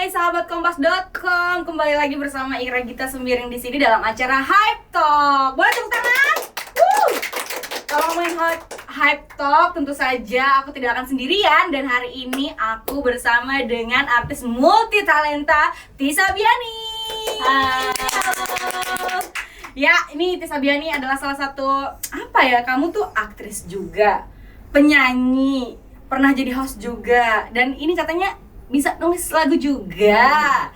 Hai sahabat kompas.com, kembali lagi bersama Ira Gita Sembiring di sini dalam acara Hype Talk. Boleh tepuk tangan? Kalau ngomongin Hype Talk, tentu saja aku tidak akan sendirian dan hari ini aku bersama dengan artis multi talenta Tisa Biani. Halo. Ya, ini Tisa Biani adalah salah satu kamu tuh aktris juga, penyanyi, pernah jadi host juga, dan ini katanya bisa nulis lagu juga.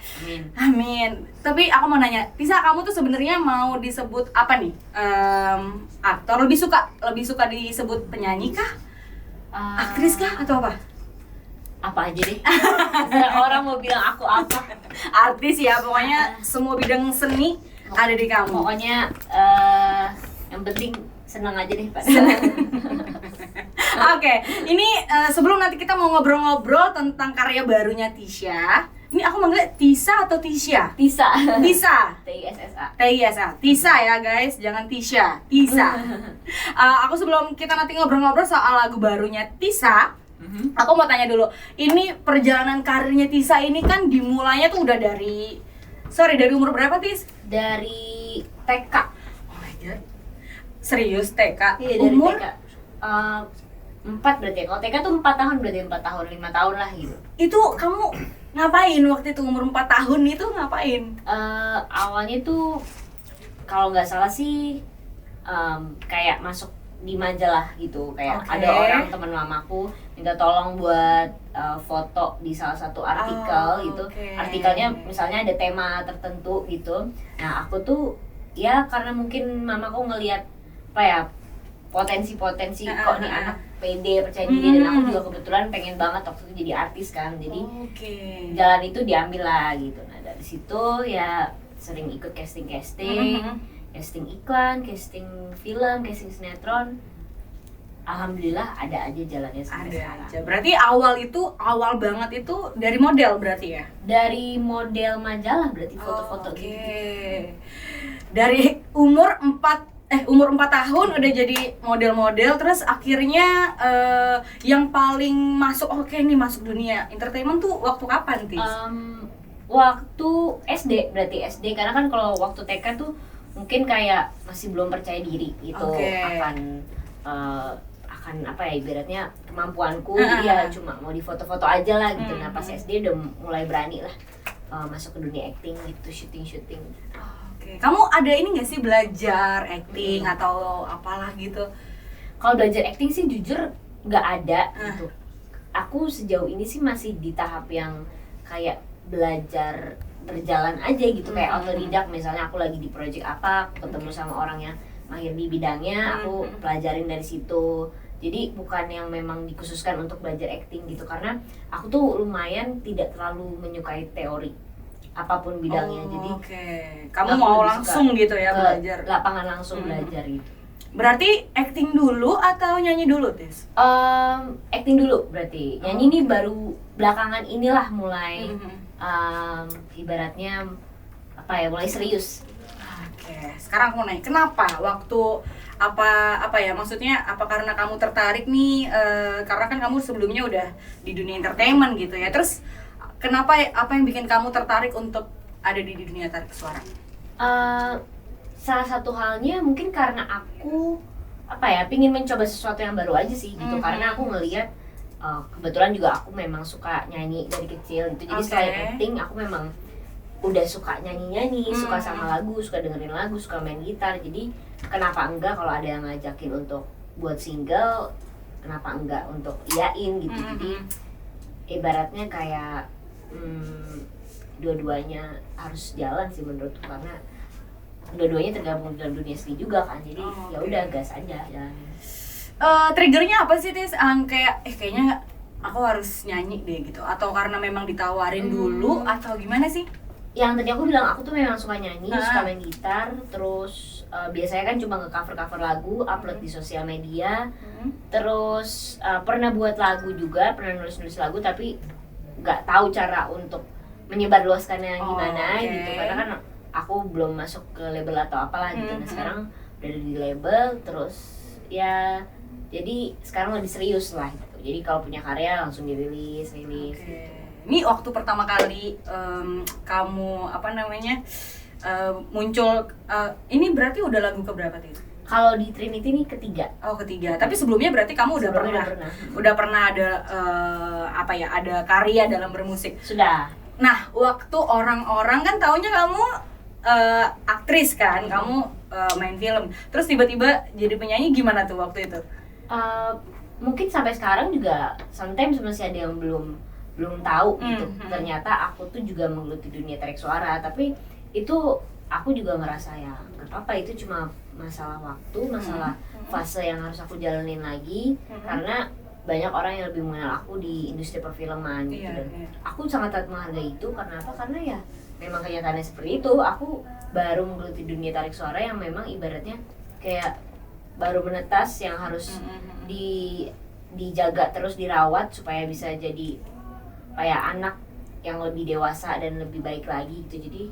Amin. Tapi aku mau nanya, Tisa, kamu tuh sebenarnya mau disebut apa nih? Aktor? Lebih suka disebut penyanyi kah? Aktris kah? Atau apa? Apa aja deh. Terserah orang mau bilang aku apa. Artis ya, pokoknya semua bidang seni ada di kamu. Pokoknya yang penting senang aja deh Pak. Oke, ini sebelum nanti kita mau ngobrol-ngobrol tentang karya barunya Tisha. Ini aku manggilnya Tisa atau Tisha? Tisa. Tisa. T-I-S-S-A. Tisa. Tisa ya guys, jangan Tisha. Tisa. Aku sebelum kita nanti ngobrol-ngobrol soal lagu barunya Tisa, aku mau tanya dulu. Ini perjalanan karirnya Tisa ini kan dimulainya tuh udah dari umur berapa, Tis? Dari TK. Oh my god. Serius TK? Iya, dari umur? TK. 4 berarti ya. Kalau TK tuh 4 tahun, berarti 4 tahun, 5 tahun lah gitu. Itu kamu ngapain waktu itu umur 4 tahun itu ngapain? Awalnya tuh kalau nggak salah sih kayak masuk di majalah gitu, kayak Oke. ada orang teman mamaku minta tolong buat foto di salah satu artikel gitu. Oke. Artikelnya misalnya ada tema tertentu gitu. Nah aku tuh ya karena mungkin mamaku ngelihat apa ya, potensi kok nih anak pede, percaya diri, dan aku juga kebetulan pengen banget waktu itu jadi artis kan, jadi jalan itu diambil lah gitu. Nah dari situ ya sering ikut casting iklan, casting film, casting sinetron. Alhamdulillah ada aja jalannya sampai sekarang. Aja. Berarti awal banget itu dari model berarti ya? Dari model majalah berarti foto-foto Oke. gitu. Dari umur 4 tahun udah jadi model-model, terus akhirnya yang paling masuk masuk dunia entertainment tuh waktu kapan, Tis? Waktu SD berarti SD, karena kan kalau waktu TK tuh mungkin kayak masih belum percaya diri gitu. Akan apa ya, ibaratnya kemampuanku ya cuma mau di foto-foto aja lah gitu. Nah pas SD udah mulai berani lah masuk ke dunia acting gitu, syuting. Kamu ada ini nggak sih belajar acting atau apalah gitu? Kalau belajar acting sih jujur nggak ada gitu. Aku sejauh ini sih masih di tahap yang kayak belajar berjalan aja gitu, kayak autodidak. Misalnya aku lagi di project apa, aku ketemu sama orang yang mahir di bidangnya, aku pelajarin dari situ. Jadi bukan yang memang dikhususkan untuk belajar acting gitu, karena aku tuh lumayan tidak terlalu menyukai teori apapun bidangnya. Jadi kamu mau langsung gitu ya belajar lapangan, langsung belajar gitu. Berarti acting dulu atau nyanyi dulu, Tis? Acting dulu berarti. Nyanyi ini baru belakangan inilah mulai ibaratnya apa ya, mulai serius. Sekarang aku mau nanya, kenapa waktu maksudnya apa karena kamu tertarik nih, karena kan kamu sebelumnya udah di dunia entertainment gitu ya, terus kenapa, apa yang bikin kamu tertarik untuk ada di dunia tarik suara? Salah satu halnya mungkin karena aku pingin mencoba sesuatu yang baru aja sih gitu, karena aku ngelihat kebetulan juga aku memang suka nyanyi dari kecil gitu, jadi selain acting aku memang udah suka nyanyi, suka sama lagu, suka dengerin lagu, suka main gitar. Jadi kenapa enggak kalau ada yang ngajakin untuk buat single, kenapa enggak untuk iyain gitu. Jadi ibaratnya kayak dua-duanya harus jalan sih menurutku, karena dua-duanya tergabung dalam dunia seni juga kan. Jadi ya udah gas aja jalan. Triggernya apa sih, Tis? Kayaknya aku harus nyanyi deh gitu, atau karena memang ditawarin dulu atau gimana sih? Yang tadi aku bilang, aku tuh memang suka nyanyi, suka main gitar, terus biasanya kan cuma nge-cover lagu, upload di sosial media, terus pernah buat lagu juga, pernah nulis lagu, tapi nggak tahu cara untuk menyebarluaskannya gimana gitu, karena kan aku belum masuk ke label atau apalah gitu. Nah sekarang udah di label, terus ya jadi sekarang lebih serius lah gitu. Jadi kalau punya karya langsung dirilis. Ini waktu pertama kali kamu muncul, ini berarti udah lagu keberapa tuh? Kalau di Trinity ini ketiga. Oh, ketiga. Tapi sebelumnya berarti kamu udah pernah ada ada karya dalam bermusik. Sudah. Nah, waktu orang-orang kan taunya kamu aktris kan, kamu main film. Terus tiba-tiba jadi penyanyi, gimana tuh waktu itu? Mungkin sampai sekarang juga sometimes masih ada yang belum tahu gitu. Ternyata aku tuh juga menggeluti dunia tarik suara, tapi itu aku juga ngerasa ya nggak apa-apa, itu cuma masalah waktu, masalah fase yang harus aku jalanin lagi, karena banyak orang yang lebih mengenal aku di industri perfilman gitu. Dan aku sangat menghargai itu. Karena apa? Karena ya memang kenyataannya seperti itu. Aku baru menggeluti dunia tarik suara yang memang ibaratnya kayak baru menetas, yang harus dijaga terus, dirawat supaya bisa jadi kayak anak yang lebih dewasa dan lebih baik lagi gitu. Jadi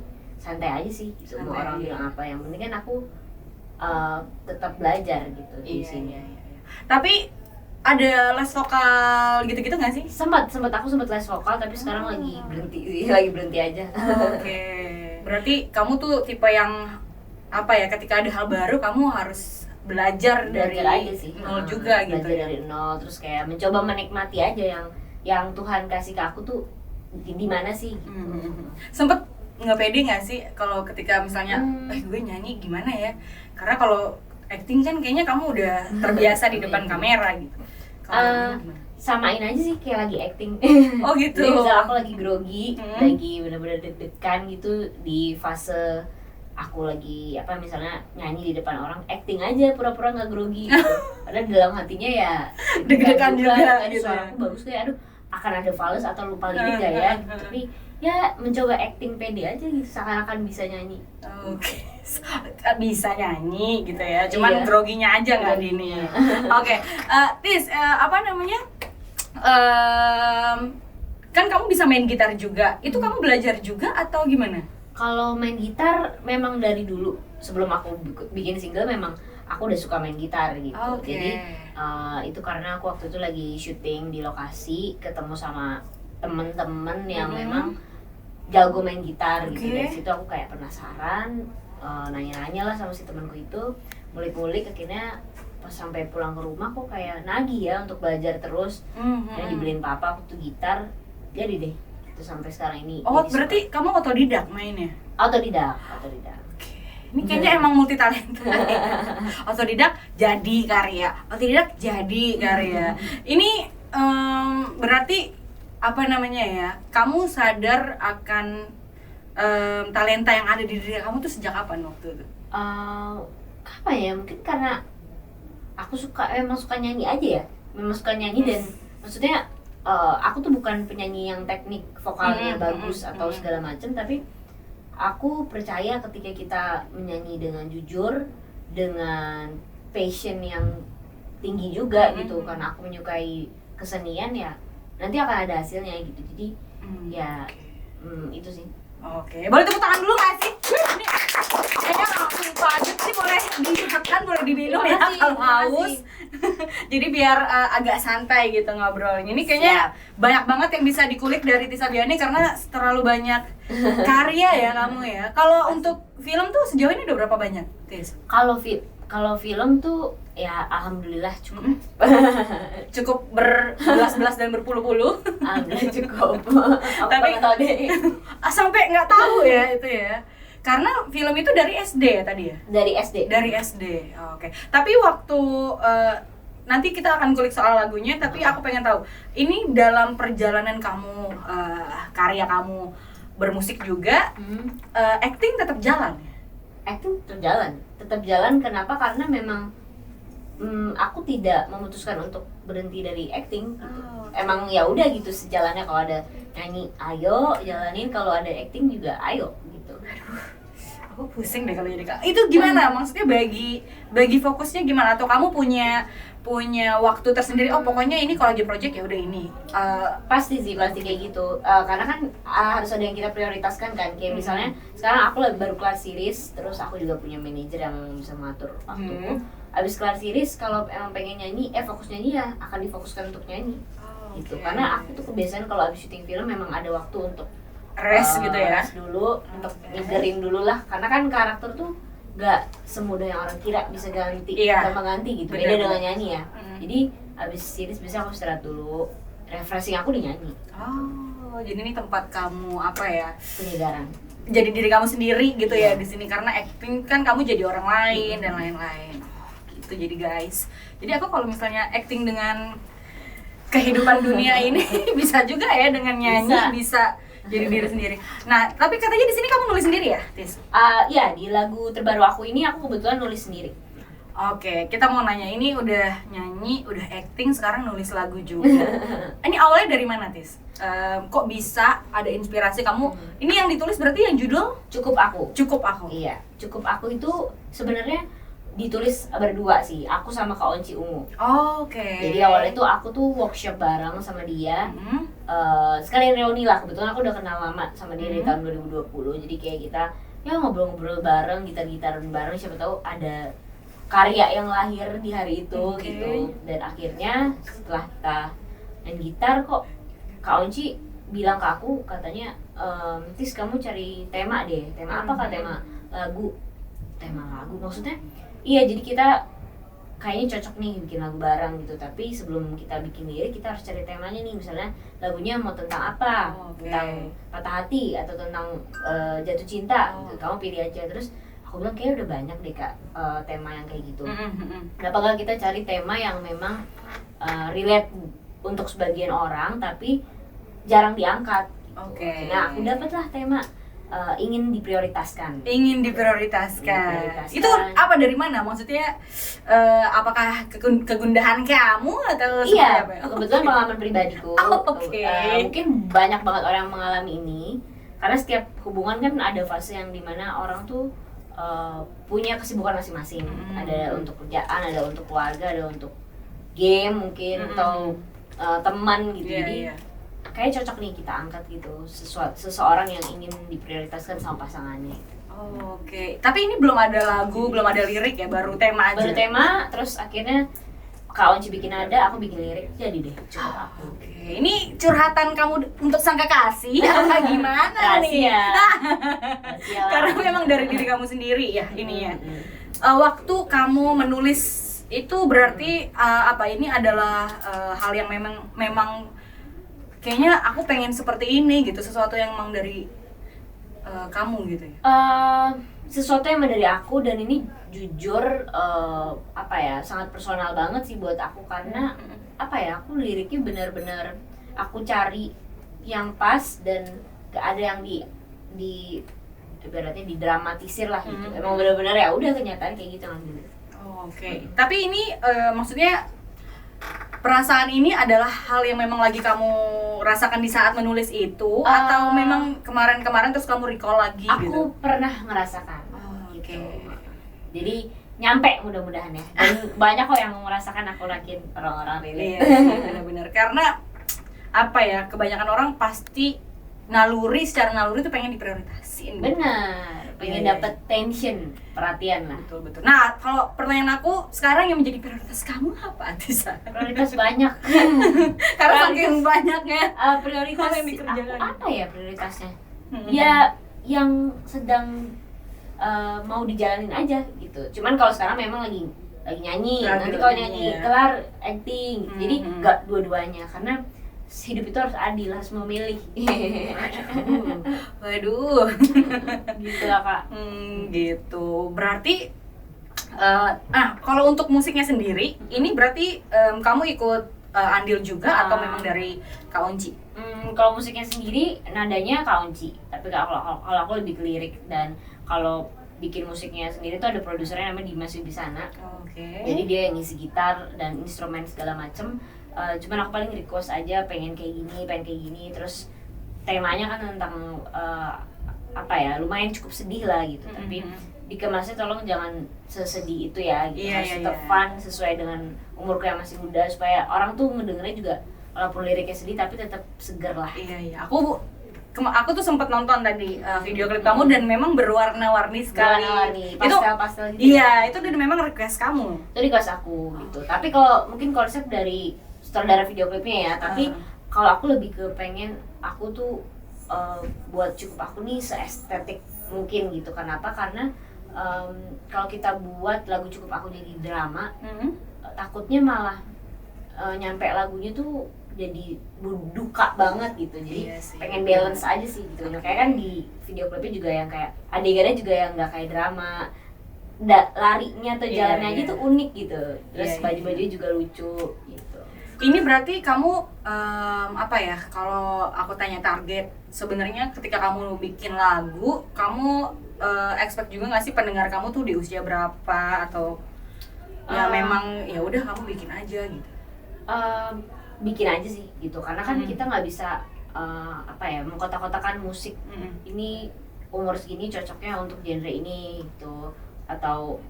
santai aja sih gitu. Mau orang bilang apa, yang penting kan aku tetap belajar gitu di sini. Tapi ada les vokal gitu-gitu nggak sih? Aku sempat les vokal, tapi sekarang lagi berhenti aja. Oke. Berarti kamu tuh tipe yang ketika ada hal baru kamu harus belajar dari aja sih. Nol juga gitu. Belajar dari nol, terus kayak mencoba menikmati aja yang Tuhan kasih ke aku tuh di mana sih gitu. Sempet nggak pede nggak sih kalau ketika misalnya gue nyanyi gimana ya? Karena kalau acting kan kayaknya kamu udah terbiasa di depan kamera gitu. Samain aja sih kayak lagi acting. Oh gitu. Jadi misal aku lagi grogi, lagi benar-benar deg-degan gitu di fase aku lagi misalnya nyanyi di depan orang, acting aja pura-pura nggak grogi gitu. Padahal dalam hatinya ya deg-degan juga gitu. Suaraku bagus kayak akan ada fals atau lupa lirik gak ya gitu. Tapi ya mencoba acting pede aja gitu, seakan-akan bisa nyanyi. Oke. Bisa nyanyi gitu ya, cuman groginya aja nggak gini. Oke. Tis, kan kamu bisa main gitar juga, itu kamu belajar juga atau gimana? Kalau main gitar memang dari dulu, sebelum aku bikin single memang aku udah suka main gitar gitu. Jadi itu karena aku waktu itu lagi syuting di lokasi, ketemu sama temen-temen yang memang jago main gitar gitu. Dari situ aku kayak penasaran, nanya-nanya lah sama si temanku itu, ngulik-ngulik, akhirnya pas sampai pulang ke rumah kok kayak nagih ya untuk belajar terus. Dan dibeliin papa aku tuh gitar, jadi deh itu sampai sekarang ini. Oh, berarti kamu otodidak mainnya? Otodidak. Ini kayaknya emang multi talenta. Otodidak jadi karya, otodidak jadi karya. Ini berarti kamu sadar akan talenta yang ada di diri kamu tuh sejak kapan waktu itu? Apa ya, mungkin karena aku memang suka nyanyi aja ya, memang suka nyanyi. Dan maksudnya aku tuh bukan penyanyi yang teknik vokalnya bagus atau segala macam, tapi aku percaya ketika kita menyanyi dengan jujur, dengan passion yang tinggi juga gitu, karena aku menyukai kesenian ya nanti akan ada hasilnya gitu. Jadi itu sih. Oke, boleh tepuk tangan dulu nggak sih? Ini kayaknya langsung padat sih, boleh dimakan, boleh diminum ya kalau haus. Jadi biar agak santai gitu ngobrolnya. Ini kayaknya banyak banget yang bisa dikulik dari Tis Sabiani karena terlalu banyak karya ya kamu ya. Kalau untuk film tuh sejauh ini udah berapa banyak, Tis? Kalau film tuh ya alhamdulillah cukup. Cukup berbelas-belas dan berpuluh-puluh. Alhamdulillah cukup. Tapi tahu deh. Sampai nggak tahu ya itu ya. Karena film itu dari SD ya tadi ya? Dari SD. Oke. Tapi waktu nanti kita akan kulik soal lagunya, tapi aku pengen tahu ini dalam perjalanan kamu karya kamu bermusik juga, acting tetap jalan ya? Acting tetap jalan. Kenapa? Karena memang aku tidak memutuskan untuk berhenti dari acting gitu. Emang ya udah gitu sejalannya, kalau ada nyanyi ayo jalanin, kalau ada acting juga ayo gitu. Aku pusing deh kalau jadi kak. Itu gimana? Maksudnya bagi fokusnya gimana? Atau kamu punya waktu tersendiri? Oh pokoknya ini kalau lagi project ya udah ini. Pasti kayak gitu. Karena kan harus ada yang kita prioritaskan kan. Kayak misalnya sekarang aku baru kelar series, terus aku juga punya manajer yang bisa mengatur waktuku. Abis kelar series kalau emang pengen nyanyi, fokus nyanyi ya akan difokuskan untuk nyanyi. gitu. Oke. Karena aku tuh kebiasaan kalau habis syuting film memang ada waktu untuk Rest gitu ya. rest dulu, untuk Oke. nyegerin dulu lah, karena kan karakter tuh gak semudah yang orang kira bisa ganti, Iya. gampang ganti gitu. Bener, Beda bener. dengan nyanyi ya. Mm. Jadi habis series biasanya aku istirahat dulu, refreshing aku di nyanyi, Oh, jadi ini tempat kamu apa ya? penyegaran. Jadi diri kamu sendiri gitu ya Iya. di sini, karena acting kan kamu jadi orang lain dan lain-lain. Oh, gitu jadi guys. Jadi aku kalau misalnya acting dengan kehidupan dunia ini bisa juga ya dengan nyanyi, bisa jadi diri sendiri. Nah, tapi katanya di sini kamu nulis sendiri ya, Tis? Ya, di lagu terbaru aku ini aku kebetulan nulis sendiri. Oke, kita mau nanya, ini udah nyanyi, udah acting, sekarang nulis lagu juga. Ini awalnya dari mana, Tis? Kok bisa ada inspirasi kamu? Ini yang ditulis berarti yang judul Cukup Aku. Cukup Aku. Iya, Cukup Aku itu sebenarnya ditulis berdua sih, aku sama Kak Onci Ungu. Oke. Jadi awalnya tuh aku tuh workshop bareng sama dia. Hmm. Sekalian reuni lah, kebetulan aku udah kenal lama sama dia dari Hmm. tahun 2020. Jadi kayak kita ya ngobrol-ngobrol bareng, gitar-gitaran bareng, siapa tahu ada karya yang lahir di hari itu Oke. gitu. Dan akhirnya setelah kita main gitar kok Kak Onci bilang ke aku, katanya Tis kamu cari tema deh. Tema apa Kak? Tema lagu. Tema lagu maksudnya? Iya, jadi kita kayaknya cocok nih bikin lagu bareng gitu. Tapi sebelum kita bikin lirik, kita harus cari temanya nih. Misalnya lagunya mau tentang apa? Oke. Tentang patah hati atau tentang jatuh cinta Oh. gitu. Kamu pilih aja. Terus aku bilang kayaknya udah banyak deh Kak tema yang kayak gitu. Mm-mm. Kenapa nggak kita cari tema yang memang relate untuk sebagian orang tapi jarang diangkat gitu. Oke. Nah, aku dapatlah tema ingin diprioritaskan. Ingin diprioritaskan. Diprioritaskan. Itu apa, dari mana? Maksudnya apakah kegundahan kamu atau seperti Iya, apa? kebetulan pengalaman pribadiku. Oke. Mungkin banyak banget orang yang mengalami ini. Karena setiap hubungan kan ada fase yang dimana orang tuh punya kesibukan masing-masing. Ada untuk kerjaan, ada untuk keluarga, ada untuk game mungkin, atau teman gitu. Iya, Jadi iya. kayak cocok nih kita angkat gitu seseorang yang ingin diprioritaskan sama pasangannya. Oh, oke. Tapi ini belum ada lagu, belum ada lirik ya, baru tema aja. Baru tema, terus akhirnya Kak Onci bikin nada, aku bikin lirik, jadi deh Cukup Aku. Oke. Ini curhatan kamu untuk sang kekasih apa gimana nih? Rahasia. Rahasia lah. Karena memang dari diri kamu sendiri ya ini ya. Hmm. Waktu kamu menulis itu berarti apa, ini adalah hal yang memang kayaknya aku pengen seperti ini gitu, sesuatu yang memang dari kamu gitu ya. Sesuatu yang dari aku, dan ini jujur apa ya, sangat personal banget sih buat aku, karena apa ya, aku liriknya benar-benar aku cari yang pas dan gak ada yang di ibaratnya didramatisir lah gitu. Emang benar-benar ya udah kenyataan kayak gitu ngambil. Oke. Tapi ini maksudnya perasaan ini adalah hal yang memang lagi kamu rasakan di saat menulis itu, atau memang kemarin-kemarin terus kamu recall lagi Aku gitu? pernah merasakan Oke. gitu. Jadi nyampe mudah-mudahan ya. Dan banyak kok yang merasakan aku yakin orang-orang relate. Iya, benar-benar. Karena apa ya, kebanyakan orang pasti secara naluri itu pengen diprioritasin. Benar, pengen Iya. dapat tension, perhatian lah. Betul. Nah, kalau pertanyaan aku sekarang, yang menjadi prioritas kamu apa, Atisa? Prioritas banyak. Karena saking banyaknya. Prioritas Hal yang aku dikerjakan. apa ya prioritasnya? Ya yang sedang mau dijalanin aja gitu. Cuman kalau sekarang memang lagi nyanyi. Lagi Nanti kalau nyanyi, nyanyi ya. kelar acting. Jadi nggak dua-duanya, karena hidup itu harus adil, harus memilih. Waduh. Gitu lah Kak. Gitu. Berarti kalau untuk musiknya sendiri, ini berarti kamu ikut andil juga atau memang dari Kak Onci? Kalau musiknya sendiri nadanya Kak Onci, tapi kalau aku lebih ke lirik. Dan kalau bikin musiknya sendiri tuh ada produsernya namanya Dimas Wibisana. Oke. Jadi dia yang ngisi gitar dan instrumen segala macem. Cuman aku paling request aja pengen kayak gini, terus temanya kan tentang apa ya, lumayan cukup sedih lah gitu. Tapi dikemasnya tolong jangan sesedih itu ya gitu. Iya, Harus iya, tetap iya. fun sesuai dengan umurku yang masih muda, supaya orang tuh ngedengernya juga walaupun liriknya sedih tapi tetap seger lah. Iya. Aku tuh sempat nonton tadi video klip kamu, dan memang berwarna-warni sekali. Warna-warni, Itu pastel-pastel gitu. iya, itu memang request kamu. Itu request aku gitu. Tapi kalau mungkin konsep dari sutradara video klipnya ya, tapi kalau aku lebih ke pengen aku tuh buat Cukup Aku nih seestetik mungkin gitu. Kenapa? Karena kalau kita buat lagu Cukup Aku jadi drama, takutnya malah nyampe lagunya tuh jadi duka banget gitu. Jadi pengen balance aja sih gitu. Kayak kan di video klipnya juga yang kayak adegannya juga yang nggak kayak drama, larinya atau jalannya aja tuh unik gitu. Terus baju-bajunya juga lucu gitu. Ini berarti kamu apa ya, kalau aku tanya target sebenarnya ketika kamu bikin lagu, kamu expect juga nggak sih pendengar kamu tuh di usia berapa, atau ya memang ya udah kamu bikin aja gitu? Bikin aja sih gitu, karena kan kita nggak bisa apa ya mengkotak-kotakan musik. Ini umur segini cocoknya untuk genre ini gitu, atau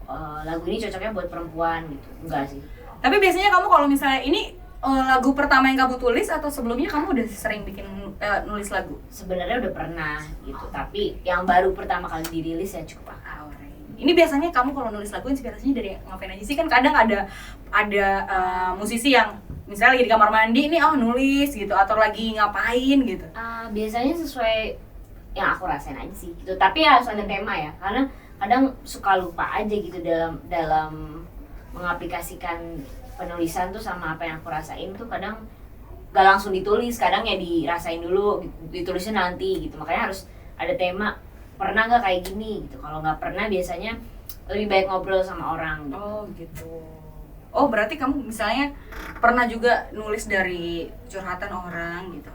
lagu ini cocoknya buat perempuan gitu, enggak sih. Tapi biasanya kamu kalau misalnya ini lagu pertama yang kamu tulis, atau sebelumnya kamu udah sering bikin nulis lagu? Sebenarnya udah pernah gitu, tapi yang baru pertama kali dirilis ya Cukup Aku. Ini biasanya kamu kalau nulis lagu inspirasinya dari ngapain aja sih? Kan kadang ada musisi yang misalnya lagi di kamar mandi nih, nulis gitu, atau lagi ngapain gitu. Biasanya sesuai yang aku rasain aja sih gitu, tapi harus ada tema ya, karena kadang suka lupa aja gitu dalam mengaplikasikan penulisan tuh sama apa yang aku rasain tuh. Kadang gak langsung ditulis, kadang ya dirasain dulu, ditulisnya nanti gitu. Makanya harus ada tema, pernah nggak kayak gini gitu. Kalau nggak pernah biasanya lebih baik ngobrol sama orang gitu. Oh gitu. Oh berarti kamu misalnya pernah juga nulis dari curhatan orang gitu?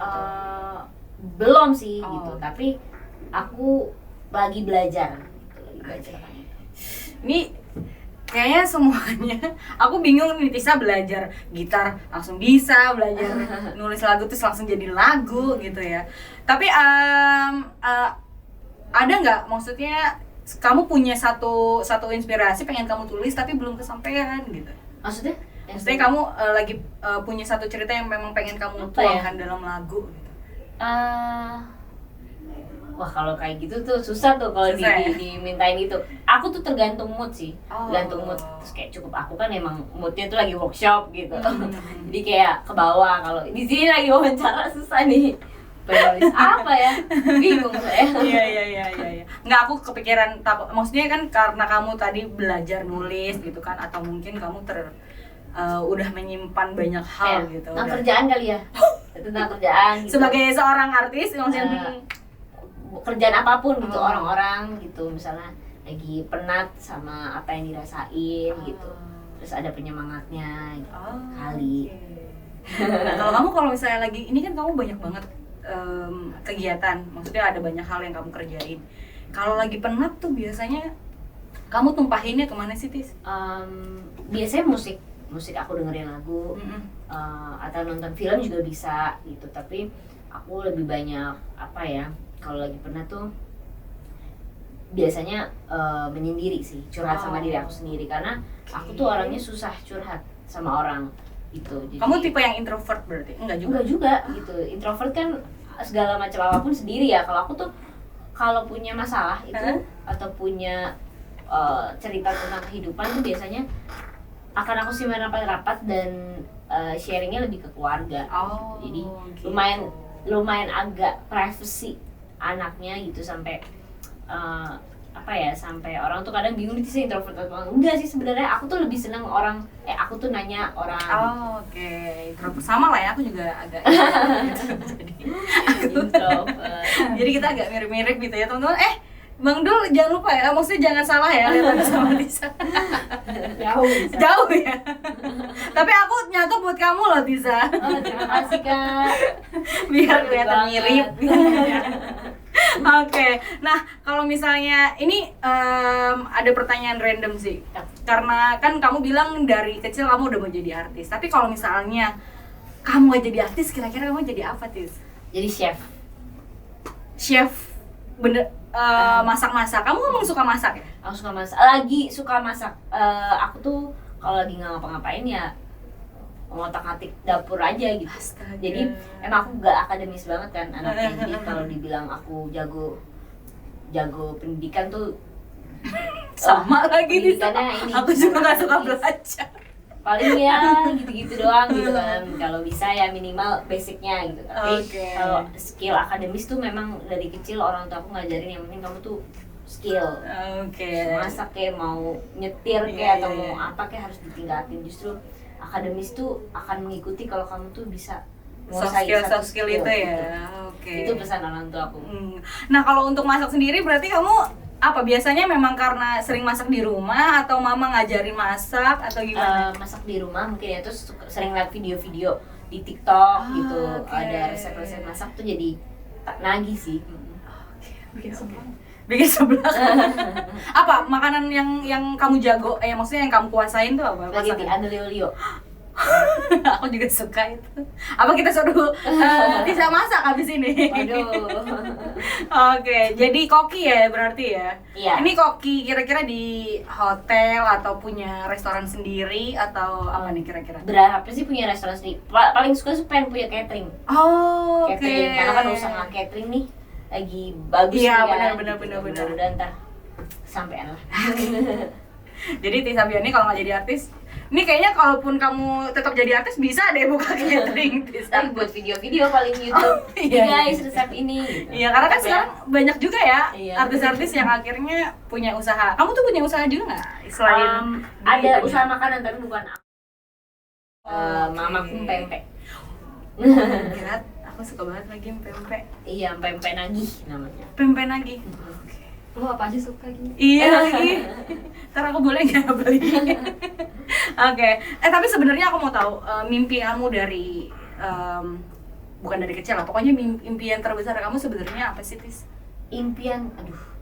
Belum sih gitu, tapi aku lagi belajar gitu, Ini kayaknya semuanya, aku bingung nih, Tisa belajar gitar langsung bisa, belajar nulis lagu terus langsung jadi lagu gitu ya. Tapi ada nggak, maksudnya kamu punya satu inspirasi pengen kamu tulis tapi belum kesampaian gitu? Maksudnya? Maksudnya kamu lagi punya satu cerita yang memang pengen kamu tuangkan dalam lagu gitu? Wah kalau kayak gitu tuh susah tuh kalau dimintain gitu. Aku tuh tergantung mood sih, tergantung mood. Terus kayak Cukup Aku kan emang moodnya tuh lagi workshop gitu. Jadi kayak ke bawah. Kalau di sini lagi wawancara susah nih. Penulis apa ya? Bingung saya. Iya. Nggak, aku kepikiran, maksudnya kan karena kamu tadi belajar nulis gitu kan, atau mungkin kamu udah menyimpan banyak hal gitu. Tentang kerjaan kali ya. Tentang kerjaan gitu. Sebagai seorang artis, maksudnya kerjaan apapun gitu, orang-orang gitu, misalnya lagi penat sama apa yang dirasain gitu, terus ada penyemangatnya gitu, kali. Kalau kamu, kalau misalnya lagi ini kan kamu banyak banget kegiatan, maksudnya ada banyak hal yang kamu kerjain. Kalau lagi penat tuh biasanya kamu tumpahinnya kemana sih, Tis? Biasanya musik aku dengerin lagu, atau nonton film juga bisa gitu. Tapi aku lebih banyak apa ya? Kalau lagi penat tuh biasanya menyendiri sih, curhat sama diri aku sendiri, karena aku tuh orangnya susah curhat sama orang gitu. Jadi, kamu tipe yang introvert berarti? Enggak juga gitu. Introvert kan segala macam apapun sendiri ya. Kalau aku tuh kalau punya masalah itu atau punya cerita tentang kehidupan tuh biasanya akan aku simpan rapat-rapat dan sharingnya lebih ke keluarga. Jadi gitu. lumayan agak privacy anaknya gitu, sampai apa ya, sampai orang tuh kadang bingung nih sih introvert atau enggak sih. Sebenarnya aku tuh lebih seneng orang aku tuh nanya orang. Introvert sama lah ya, aku juga agak jadi introvert. Jadi kita agak mirip-mirip gitu ya teman-teman. Bang Dul jangan lupa ya, maksudnya jangan salah ya lihat sama Tisa. Jauh ya. Tapi aku nyata buat kamu loh, Tisa. Terima kasih Kak. Biar kelihatan mirip. Oke. Nah, kalau misalnya ini ada pertanyaan random sih. Karena kan kamu bilang dari kecil kamu udah mau jadi artis. Tapi kalau misalnya kamu gak jadi artis, kira-kira kamu jadi apa, Tis? Jadi chef. Bener. Masak-masak. Kamu emang suka masak ya? Aku suka masak. Lagi suka masak. Aku tuh kalau lagi nggak ngapa-ngapain ya ngotak-ngatik dapur aja gitu. Astaga. Jadi emang aku gak akademis banget kan anaknya. Jadi kalau dibilang aku jago pendidikan tuh sama lagi di pendidikannya ini. aku juga nggak suka belajar. paling ya gitu-gitu doang gitu kan. Kalau bisa ya minimal basicnya gitu. Tapi kalau skill akademis tuh memang dari kecil orang tua aku ngajarin yang penting kamu tuh skill. Masak kayak mau nyetir kayak atau mau apa kayak harus ditingkatin. Justru akademis tuh akan mengikuti kalau kamu tuh bisa soft skill itu ya. Itu pesan orang tua aku. Nah, kalau untuk masak sendiri berarti kamu apa biasanya memang karena sering masak di rumah atau mama ngajarin masak atau gimana? Masak di rumah mungkin ya, terus sering lihat video-video di TikTok gitu, ada resep-resep masak tuh jadi tak nagih sih. Bikin seblak. Apa makanan yang kamu jago? Maksudnya yang kamu kuasain tuh apa? Lagi di Aglio. Aku juga suka itu. Apa kita suruh bisa masak habis ini? Waduh. Jadi koki ya berarti ya? Iya. Ini koki kira-kira di hotel atau punya restoran sendiri atau apa nih kira-kira? Berapa sih punya restoran sendiri? Paling suka sih pengen punya catering. Catering, karena kan usaha catering nih lagi bagus. Iya, ya, benar. Mudah-mudahan ntar sampean lah. Jadi Tisa Biani kalau nggak jadi artis, ini kayaknya kalaupun kamu tetap jadi artis bisa deh buka catering. Tapi buat video-video paling YouTube. Guys, resep ini. Gitu. Iya, karena kan sekarang banyak juga ya artis-artis yang akhirnya punya usaha. Kamu tuh punya usaha juga nggak? Selain ada usaha makanan tapi bukan aku. Mamaku pempek. Lihat, aku suka banget lagi pempek. Iya, pempek nagih namanya. Pempek nagih. Lu apa aja suka gitu? Iya lagi. Ntar aku boleh nggak beli? Tapi sebenarnya aku mau tahu mimpi kamu dari bukan dari kecil lah, pokoknya impian terbesar kamu sebenarnya apa sih, Tis? Impian,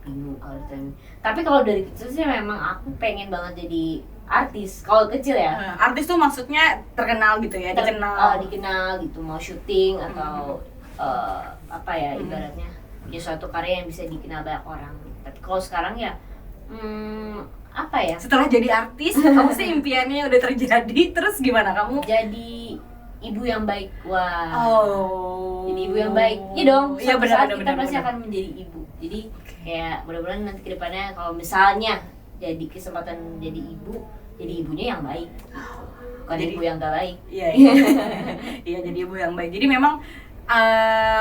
bingung kalau ditanya. Tapi kalau dari kecil sih memang aku pengen banget jadi artis. Kalau kecil ya. Artis tuh maksudnya terkenal gitu ya, dikenal gitu, mau syuting atau apa ya ibaratnya punya suatu karya yang bisa dikenal banyak orang. Tapi kalau sekarang ya apa ya? Setelah jadi artis, kamu sih impiannya udah terjadi, terus gimana kamu? Jadi ibu yang baik. Wah. Jadi ibu yang baik. Iya dong. Iya Suatu saat kita pasti akan menjadi ibu. Jadi kayak mudah-mudahan nanti kedepannya kalau misalnya jadi kesempatan jadi ibu, jadi ibunya yang baik. Bukan jadi ibu yang gak baik. Iya. Iya, jadi ibu yang baik. Jadi memang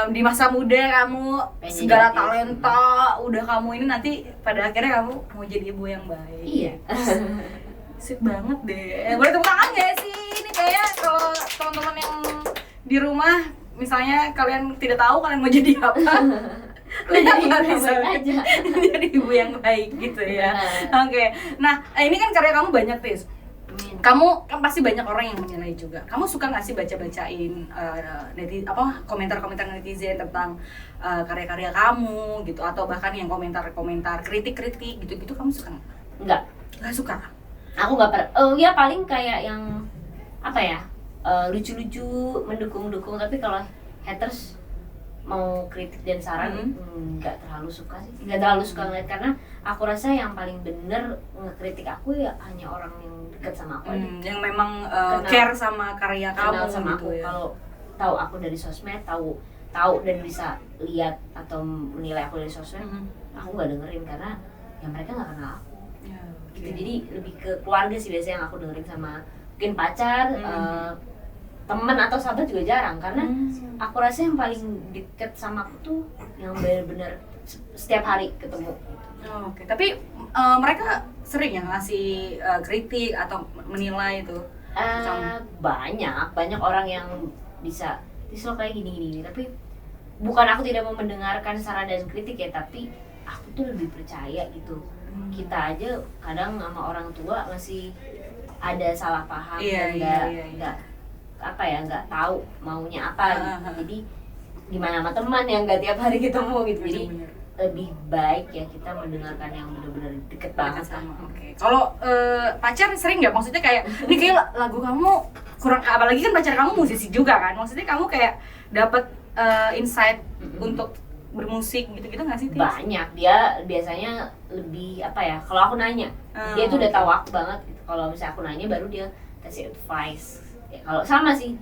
di masa muda kamu segala talenta udah kamu ini, nanti pada akhirnya kamu mau jadi ibu yang baik. Iya. Sip banget deh. Boleh tepuk tangan gak sih? Ini kayak kalau teman-teman yang di rumah misalnya kalian tidak tahu kalian mau jadi apa, lihat aja jadi ibu yang baik gitu ya. Nah ini kan karya kamu banyak, Tis. Kamu kan pasti banyak orang yang menilai juga. Kamu suka nggak sih baca-bacain komentar-komentar netizen tentang karya-karya kamu gitu, atau bahkan yang komentar-komentar kritik-kritik gitu-gitu, kamu suka nggak? Nggak suka. Aku nggak ya paling kayak yang apa ya, lucu-lucu, mendukung-dukung. Tapi kalau haters mau kritik dan saran nggak terlalu suka sih, nggak terlalu suka ngeliat, karena aku rasa yang paling bener ngekritik aku ya hanya orang yang dekat sama aku aja, yang memang care sama karya kamu sama gitu aku. ya. Kalau tahu aku dari sosmed, tahu dan bisa lihat atau menilai aku dari sosmed, aku nggak dengerin karena ya mereka nggak kenal aku. Gitu. Jadi lebih ke keluarga sih biasanya yang aku dengerin, sama mungkin pacar, teman atau sahabat juga jarang, karena aku rasa yang paling deket sama aku tuh yang benar-benar setiap hari ketemu. Tapi mereka sering ya ngasih kritik atau menilai itu? Banyak orang yang bisa lo kayak gini, tapi bukan aku tidak mau mendengarkan saran dan kritik ya, tapi aku tuh lebih percaya gitu. Kita aja kadang sama orang tua masih ada salah paham dan nggak tahu maunya apa gitu. Jadi gimana sama teman yang nggak tiap hari ketemu gitu. Jadi lebih baik ya kita mendengarkan yang benar-benar deket banget sama. Kalau pacar sering nggak, maksudnya kayak ini kayak lagu kamu kurang, apalagi kan pacar kamu musisi juga kan, maksudnya kamu kayak dapat insight untuk bermusik gitu-gitu nggak sih? Banyak, dia biasanya lebih apa ya, kalau aku nanya dia tuh udah tahu aku banget gitu. Kalau misalnya aku nanya baru dia kasih advice. Ya, kalau sama sih,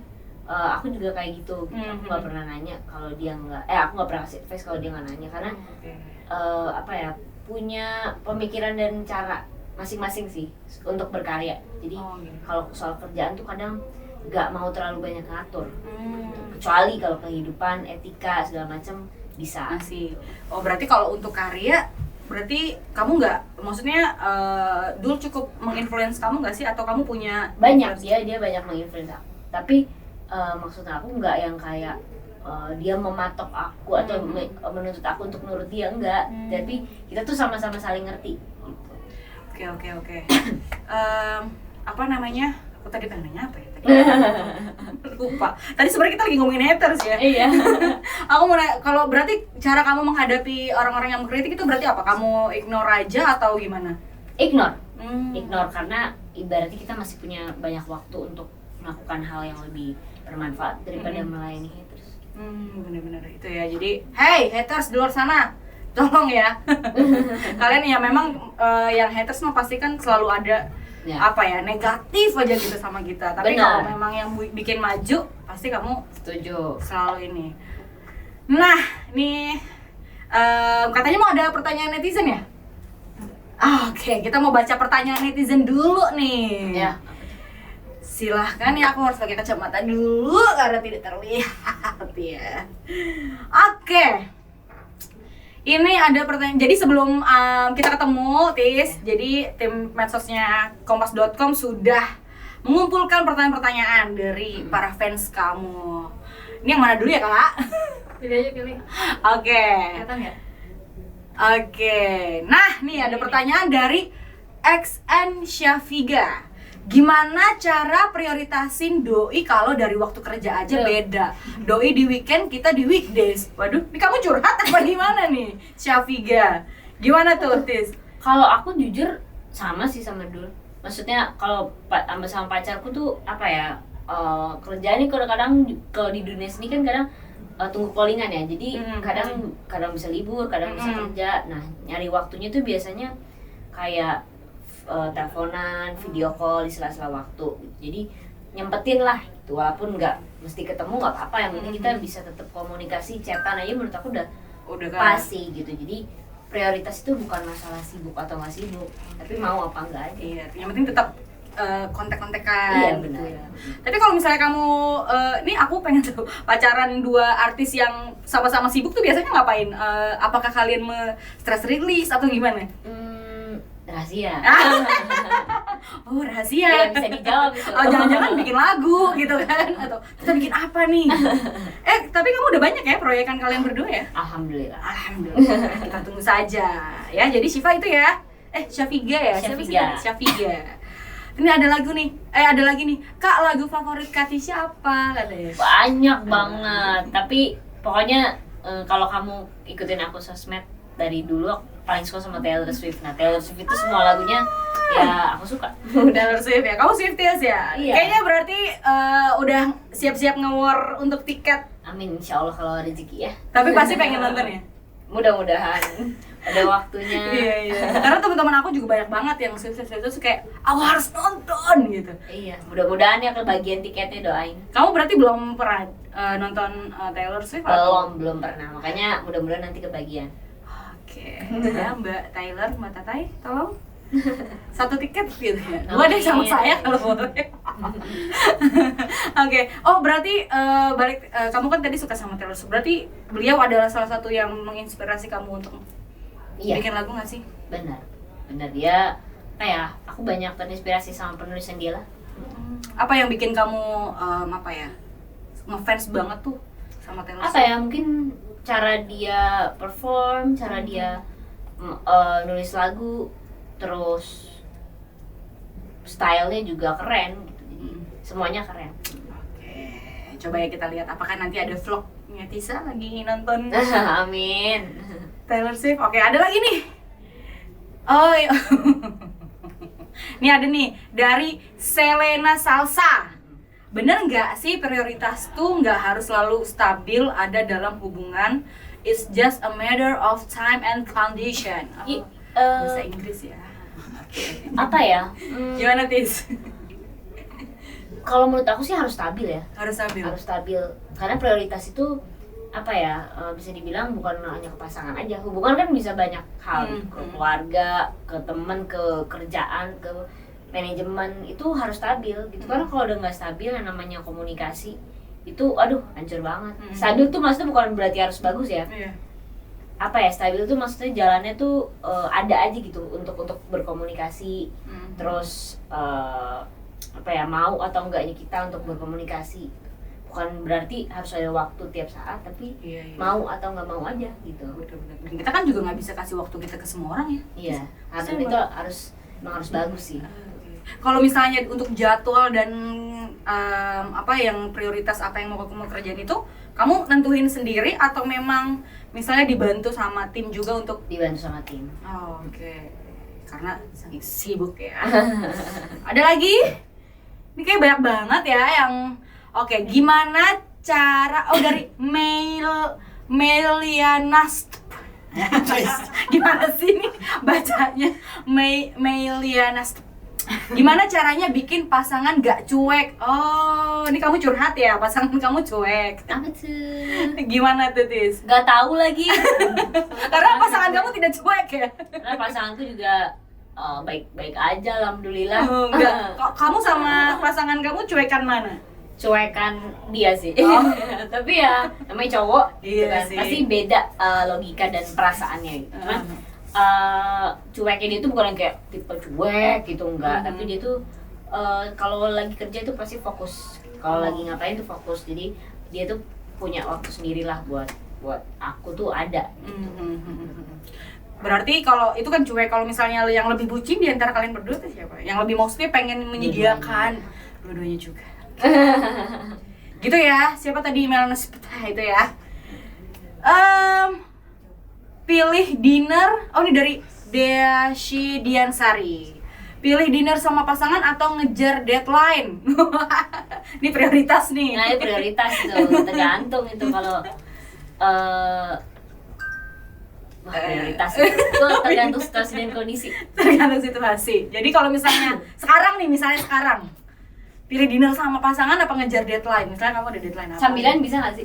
aku juga kayak gitu. Aku nggak pernah nanya kalau dia aku nggak pernah kasih advice kalau dia nggak nanya, karena apa ya, punya pemikiran dan cara masing-masing sih untuk berkarya. Jadi Oh, gitu. kalau soal kerjaan tuh kadang nggak mau terlalu banyak ngatur. Hmm. Kecuali kalau kehidupan, etika segala macam bisa. Masih. Oh berarti kalau untuk karya, berarti kamu nggak, maksudnya Dul cukup menginfluence kamu nggak sih, atau kamu punya Banyak influence? dia banyak menginfluence aku. Tapi maksud aku nggak yang kayak dia mematok aku atau menuntut aku untuk nurut dia, enggak. Tapi kita tuh sama-sama saling ngerti gitu. Oke. Apa namanya? Aku tadi pengen nanya apa ya? Tadi lupa. Tadi sebenarnya kita lagi ngomongin haters ya. Iya. Aku mau nanya, kalau berarti cara kamu menghadapi orang-orang yang mengkritik itu berarti apa? Kamu ignore aja atau gimana? Ignore Hmm. karena ibaratnya kita masih punya banyak waktu untuk melakukan hal yang lebih bermanfaat daripada melayani haters. Bener-bener itu ya. Jadi, hey haters di luar sana, tolong ya. Kalian ya memang yang haters mah pasti kan selalu ada apa ya, negatif aja gitu sama kita. Tapi Benar. kalau memang yang bikin maju, pasti kamu Setuju. selalu ini. Nah, nih katanya mau ada pertanyaan netizen ya? Oke, kita mau baca pertanyaan netizen dulu nih. Ya. Silahkan ya, aku harus pakai kacamata dulu karena tidak terlihat ya. Oke. Ini ada pertanyaan. Jadi sebelum kita ketemu, Tis, jadi tim medsosnya kompas.com sudah mengumpulkan pertanyaan-pertanyaan dari para fans kamu. Ini yang mana dulu ya, Kak? Pilih aja pilih. Oke. Kelihatan nggak? Oke. Nah, nih ada pertanyaan dari XN Syafiga. Gimana cara prioritasin doi kalau dari waktu kerja aja beda? Doi di weekend, kita di weekdays. Waduh, ini kamu curhat apa gimana nih, Syafiga? Gimana tuh, Tis? Kalau aku jujur sama sih sama Dul. Maksudnya kalau sama pacarku tuh apa ya? Kerjaan ini kadang-kadang kalau di dunia seni kan kadang tunggu callingan ya. Jadi kadang bisa libur, kadang bisa kerja. Nah, nyari waktunya tuh biasanya kayak teleponan, video call di sela-sela waktu gitu. Jadi nyempetin lah gitu, walaupun nggak mesti ketemu nggak apa-apa, yang penting kita bisa tetap komunikasi, chatan aja menurut aku udah kan? pasti gitu. Jadi prioritas itu bukan masalah sibuk atau nggak sibuk, tapi mau apa enggak aja. Iya, yang penting tetap kontak-kontakan. Iya, gitu benar. ya. Tapi kalau misalnya kamu, nih aku pengen tahu, pacaran dua artis yang sama-sama sibuk tuh biasanya ngapain? Apakah kalian stress release atau gimana? Rahasia. Oh, rahasia. Tidak bisa dijawab itu. Oh, jangan-jangan bikin lagu gitu kan? Atau kita bikin apa nih? Tapi kamu udah banyak ya proyekan kalian berdua ya? Alhamdulillah. Alhamdulillah. Kita tunggu saja ya. Jadi Syifa itu ya? Syafiga ya? Syafiga. Syafiga. Ini ada lagu nih. Ada lagi nih. Kak, lagu favorit Katisha apa? Katanya. Banyak banget. Tapi pokoknya kalau kamu ikutin aku sosmed dari dulu, aku paling suka sama Taylor Swift. Nah, Taylor Swift itu semua lagunya ya aku suka. Taylor Swift ya. Kamu Swifties ya? Iya. Kayaknya berarti udah siap-siap nge-war untuk tiket. Amin, insya Allah kalau rezeki ya. Tapi pasti pengen nonton ya? Mudah-mudahan ada waktunya. Iya. Karena teman-teman aku juga banyak banget yang Swift itu kayak aku harus nonton gitu. Iya, mudah-mudahan ya kebagian tiketnya, doain. Kamu berarti belum pernah nonton Taylor Swift? atau? Belum pernah, makanya mudah-mudahan nanti kebagian. Oke. Ya, Mbak Taylor, Mbak Tatai, tolong satu tiket gitu ya. Dua deh sama saya kalau boleh. Oke. Oh, berarti balik kamu kan tadi suka sama Taylor Swift. Berarti beliau adalah salah satu yang menginspirasi kamu untuk bikin lagu nggak sih? Benar dia kayak aku banyak terinspirasi sama penulisan dia lah. Apa yang bikin kamu ngefans banget tuh sama Taylor Swift? Apa ya, mungkin cara dia perform, cara dia nulis lagu, terus stylenya juga keren gitu. Jadi semuanya keren. Oke, coba ya kita lihat apakah nanti ada vlognya Tisa lagi nonton Amin. Taylor Swift. Oke, ada lagi nih. Oh, iya. Nih ada nih dari Selena Salsa. Bener nggak sih prioritas tuh nggak harus selalu stabil ada dalam hubungan? It's just a matter of time and condition. Bahasa Inggris ya. Oke. Apa ya? Gimana Tis? Kalau menurut aku sih harus stabil ya. Harus stabil. Harus stabil. Karena prioritas itu apa ya, bisa dibilang bukan hanya ke pasangan aja, hubungan kan bisa banyak hal, ke keluarga, ke teman, ke kerjaan, ke manajemen, itu harus stabil gitu. Karena kalau udah nggak stabil, yang namanya komunikasi itu aduh hancur banget. Stabil tuh maksudnya bukan berarti harus bagus ya. Apa ya, stabil tuh maksudnya jalannya tuh ada aja gitu untuk berkomunikasi. Terus apa ya, mau atau enggaknya kita untuk berkomunikasi. Bukan berarti harus ada waktu tiap saat, tapi mau atau nggak mau aja gitu. Bener-bener. Kita kan juga nggak bisa kasih waktu kita ke semua orang ya. Iya, harus itu emang harus bagus sih. Kalau misalnya untuk jadwal dan apa yang prioritas apa yang mau kamu kerjain itu, kamu nentuin sendiri atau memang misalnya dibantu sama tim juga untuk Dibantu sama tim. Oh, oke. Karena saking sibuk ya. Ada lagi? Ini kayak banyak banget ya yang oke, gimana cara dari Melianast. Gimana sih ini bacanya? Melianast. Gimana caranya bikin pasangan gak cuek? Oh, ini kamu curhat ya, pasangan kamu cuek. Apa tuh? Gimana tuh, Tis? Gak tahu lagi. Karena pasangan kamu tidak cuek ya? Karena pasanganku juga baik-baik aja, alhamdulillah. Oh, enggak. Kamu sama pasangan kamu cuekan mana? Cuekan dia sih. Tapi ya namanya cowok gitu Iya kan. sih. Pasti beda logika dan perasaannya gitu. Cuman cueknya dia tuh bukan yang kayak tipe cuek gitu, enggak. Tapi dia tuh kalau lagi kerja tuh pasti fokus. Kalau lagi ngapain tuh fokus. Jadi dia tuh punya waktu sendirilah buat aku tuh ada. Berarti kalau itu kan cuek, kalau misalnya yang lebih bucin di antara kalian berdua tuh siapa? Yang lebih mostly pengen menyediakan dua-duanya juga. Gitu ya. Siapa tadi Melnes itu ya? Pilih dinner. Oh, ini dari Deashi Diansari. Pilih dinner sama pasangan atau ngejar deadline? Ini prioritas nih. Nah, itu prioritas tuh, tergantung itu kalau prioritas itu tergantung situasi dan kondisi. Tergantung situasi. Jadi kalau misalnya sekarang pilih dinner sama pasangan apa ngejar deadline? Misalnya kamu ada deadline apa? Sambilan bisa nggak sih?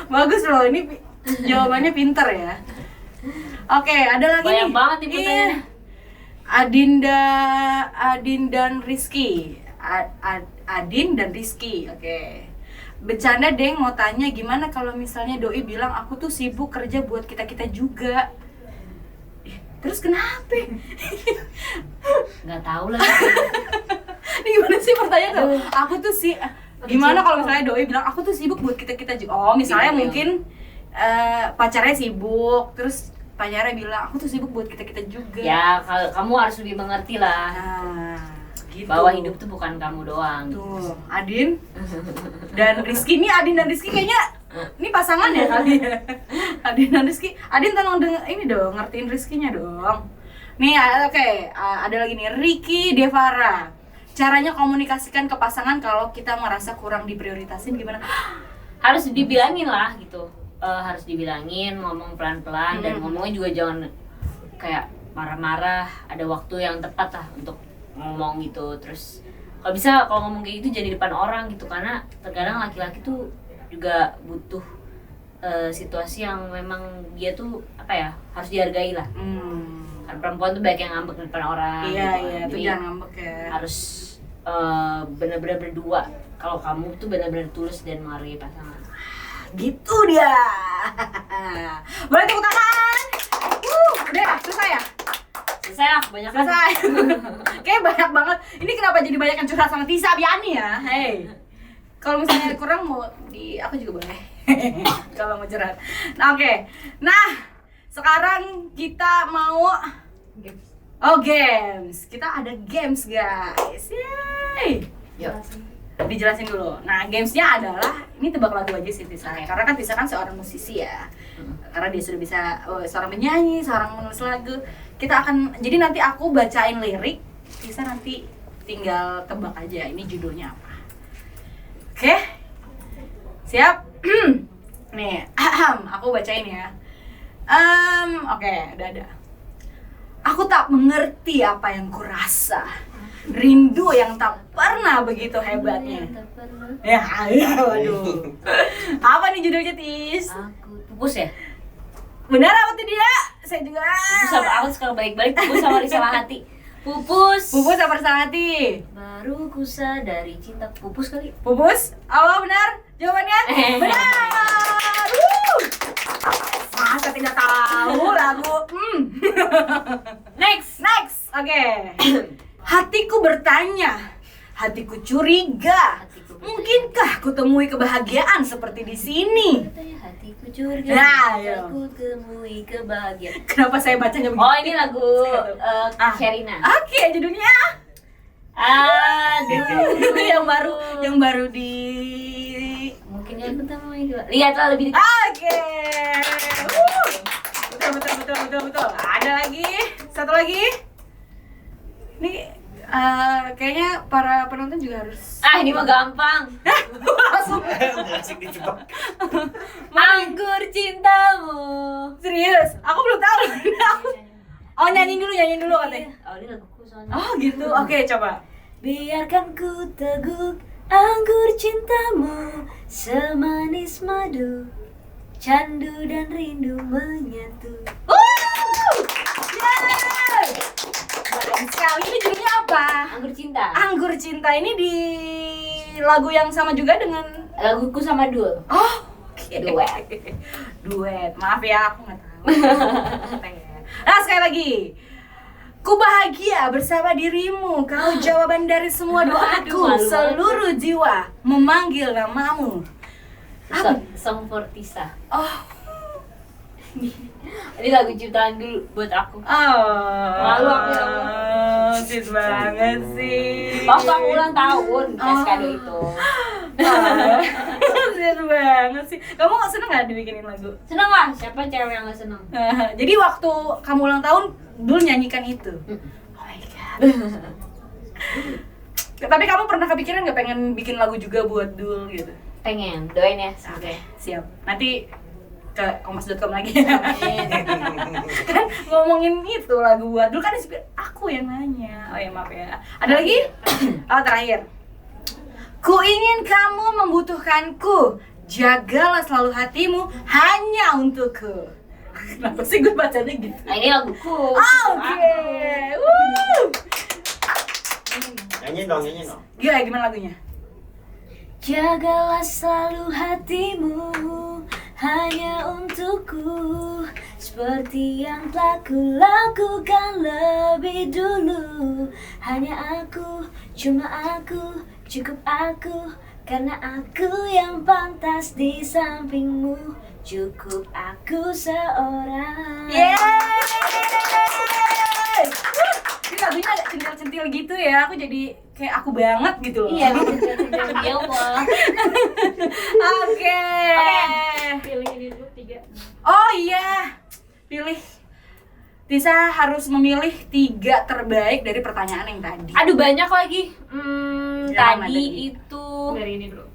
Bagus loh, ini jawabannya pinter ya. Oke, ada lagi Banyak nih. banget nih pertanyaannya. Adin dan Rizky. Adin dan Rizky. Oke. Bercanda deng, mau tanya gimana kalau misalnya doi bilang aku tuh sibuk kerja buat kita juga. Terus kenapa? Nggak tahu lagi. Ini gimana sih pertanyaan tuh? Aku tuh sih gimana kalau misalnya doi bilang aku tuh sibuk buat kita juga. Oh, misalnya mungkin pacarnya sibuk, terus pacarnya bilang aku tuh sibuk buat kita juga. Ya, kalau kamu harus lebih mengerti lah. Nah, gitu. Bahwa hidup tuh bukan kamu doang. Tuh, Adin dan Rizky. Ini Adin dan Rizky kayaknya ini pasangan ya kali ya. Adin dan Rizky. Adin tolong ini dong, ngertiin Rizkynya dong. Nih, oke, ada lagi nih Ricky Devara. Caranya komunikasikan ke pasangan kalau kita merasa kurang diprioritasin gimana? Harus dibilangin lah gitu. Harus dibilangin, ngomong pelan-pelan dan ngomongnya juga jangan kayak marah-marah. Ada waktu yang tepat lah untuk ngomong gitu. Terus kalau bisa kalau ngomong kayak gitu jadi depan orang gitu, karena terkadang laki-laki tuh juga butuh situasi yang memang dia tuh apa ya, harus dihargai lah. Kan perempuan tuh banyak yang ngambek di depan orang. Iya, gitu. iya, itu Jadi jangan ngambek ya. harus benar-benar berdua. Kalau kamu tuh benar-benar tulus dan menghargai pasangan. Gitu dia. Boleh tepuk tangan. Udah selesai ya? Selesai lah, banyak kan? Selesai. Kayak banyak banget. Ini kenapa jadi banyak yang curhat sama Tisa Biani ya? Hey. Kalau misalnya kurang mau aku juga boleh. Kalau mau curhat. Nah, oke. Nah, sekarang kita mau games. Kita ada games, guys. Yeay. Yuk. Dijelasin dulu. Nah, gamesnya adalah ini tebak lagu aja sih Tisa. Karena kan Tisa kan seorang musisi ya. Karena dia sudah bisa seorang penyanyi, seorang menulis lagu. Kita akan jadi nanti aku bacain lirik, Tisa nanti tinggal tebak aja ini judulnya apa. Oke? Siap? Nih, aku bacain ya. Oke, udah ada. Aku tak mengerti apa yang kurasa. rindu yang tak pernah begitu hebatnya. Tak pernah. Ya, waduh. Apa nih judulnya, Tis? Aku pupus ya? Benar apa tidak? Saya juga. Pupus sama aku sekarang balik-balik pupus sama Risala Hati. Pupus. Pupus apa Risala Hati? Baru ku sadari cinta pupus kali. Pupus? Apa benar? Jawabannya? Benar. Masa tidak tahu lagu? Next. Oke. Hatiku bertanya, hatiku curiga. Hatiku Mungkinkah kutemui kebahagiaan seperti di sini? katanya hatiku curiga. Nah, iya. Aku temui kebahagiaan. Kenapa saya bacanya begitu? Oh, ini lagu Ah. Sherina. Oke, judulnya Aduh. yang baru di. Mungkin yang pertama ini. Lihatlah lebih dekat. Oke. Betul. Ada lagi, satu lagi. Ini kayaknya para penonton juga harus. Ini mah gampang. Langsung Asik dijebak. Anggur cintamu. serius. Aku belum tahu. Oh, nyanyi dulu katanya. Oh, ini laguku soalnya. Oh gitu. Oke, coba. Biarkan ku teguk anggur cintamu, semanis madu, candu dan rindu menyatu. Bagus sekali. Ini judulnya apa? Anggur cinta. Anggur Cinta ini di lagu yang sama juga dengan. Laguku sama Dul. Oh, oke. Duet. Duet. Maaf ya, aku nggak tahu. Nah, sekali lagi. Ku bahagia bersama dirimu. Kau jawaban dari semua doaku. Aduh, malu Seluruh jiwa memanggil namamu. Song for Tisa. Oh, Ini lagu ciptaan dulu buat aku. malu aku ya Allah. Cis banget sih. Waktu aku ulang tahun kasih kado itu. Cis banget sih. Kamu seneng nggak dibikinin lagu? Seneng lah, siapa cewek yang gak seneng? Jadi waktu kamu ulang tahun, Dul nyanyikan itu. Oh my god. Tapi kamu pernah kepikiran nggak pengen bikin lagu juga buat Dul gitu? Pengen, doain ya semoga. Siap. Nanti ke kompas.com lagi. Kan ngomongin itu lagu buat Dul kan aku yang nanya. Oh ya maaf ya. Ada lagi? Oh terakhir. Ku ingin kamu membutuhkanku. Jagalah selalu hatimu hanya untukku. Kenapa sih gue bacanya gitu? Nah, ini laguku. Oke. Wuh. Nyanyi dong. Gila gimana lagunya? Jagalah selalu hatimu hanya untukku, seperti yang telah ku lakukan lebih dulu. Hanya aku, cuma aku, cukup aku, karena aku yang pantas di sampingmu. Cukup aku seorang. Yeay! Ini lagunya agak centil-centil gitu ya, aku jadi kayak aku banget gitu loh. Iya, dia Allah. Oke. Pilih ini dulu 3. Oh iya, pilih. Tisa harus memilih 3 terbaik dari pertanyaan yang tadi. Aduh banyak lagi. Yang mana Tadi tadi? itu Dari ini dulu.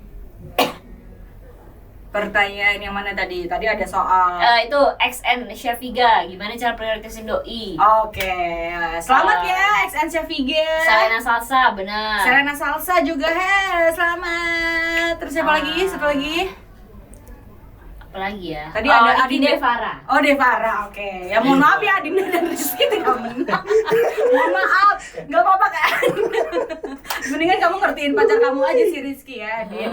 Pertanyaan yang mana tadi? Tadi ada soal. itu XN Syafiga, gimana cara prioritasin doi? Oke, selamat ya XN Syafiga. Selena Salsa, benar. Serena Salsa juga, selamat. Terus siapa lagi? Satu lagi? Apa lagi ya? Tadi ada Adi Adinda. Devara. Oh Devara, oke. Ya mohon maaf ya Adinda dan Rizky tidak menang. Mohon maaf, nggak apa-apa kan? Mendingan kamu ngertiin pacar kamu aja si Rizky ya, Adin.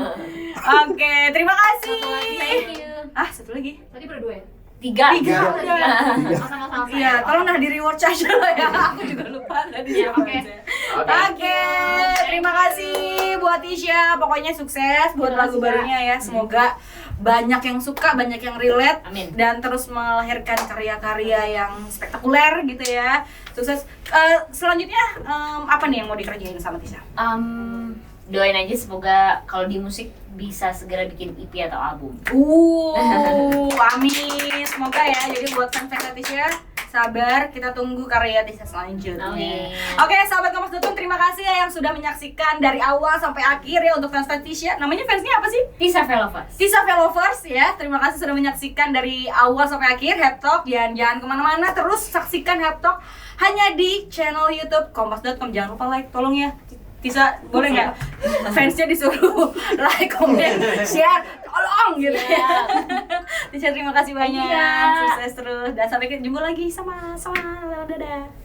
Oke, terima kasih. Thank you. Satu lagi. Tadi berdua ya? 3. Tiga. Sama-sama. Iya, tolong dah di reward aja lah ya. Aku juga lupa tadi. Iya, oke. Oke, terima kasih buat Tisha. Pokoknya sukses buat lagu barunya ya. Semoga banyak yang suka, banyak yang relate, Amin. dan terus melahirkan karya-karya yang spektakuler gitu ya. Sukses. Selanjutnya apa nih yang mau dikerjain sama Tisha? Doain aja semoga kalau di musik bisa segera bikin EP atau album. Amin. Semoga ya. Jadi buat fans Tisha, sabar, kita tunggu karya Tisa selanjutnya. Amin. Oke, sahabat Kompas.com, terima kasih ya yang sudah menyaksikan dari awal sampai akhir ya untuk fans Tisha. Namanya fansnya apa sih? Tisa Velovers. Tisa Velovers ya. Terima kasih sudah menyaksikan dari awal sampai akhir Head Talk. Jangan kemana-mana, terus saksikan Head Talk hanya di channel YouTube Kompas.com. Jangan lupa like, tolong ya. Tisa, boleh nggak fansnya disuruh like, comment, share, tolong gitu ya. Tisa, terima kasih banyak, Iya. sukses terus dan sampai jumpa lagi sama dadah.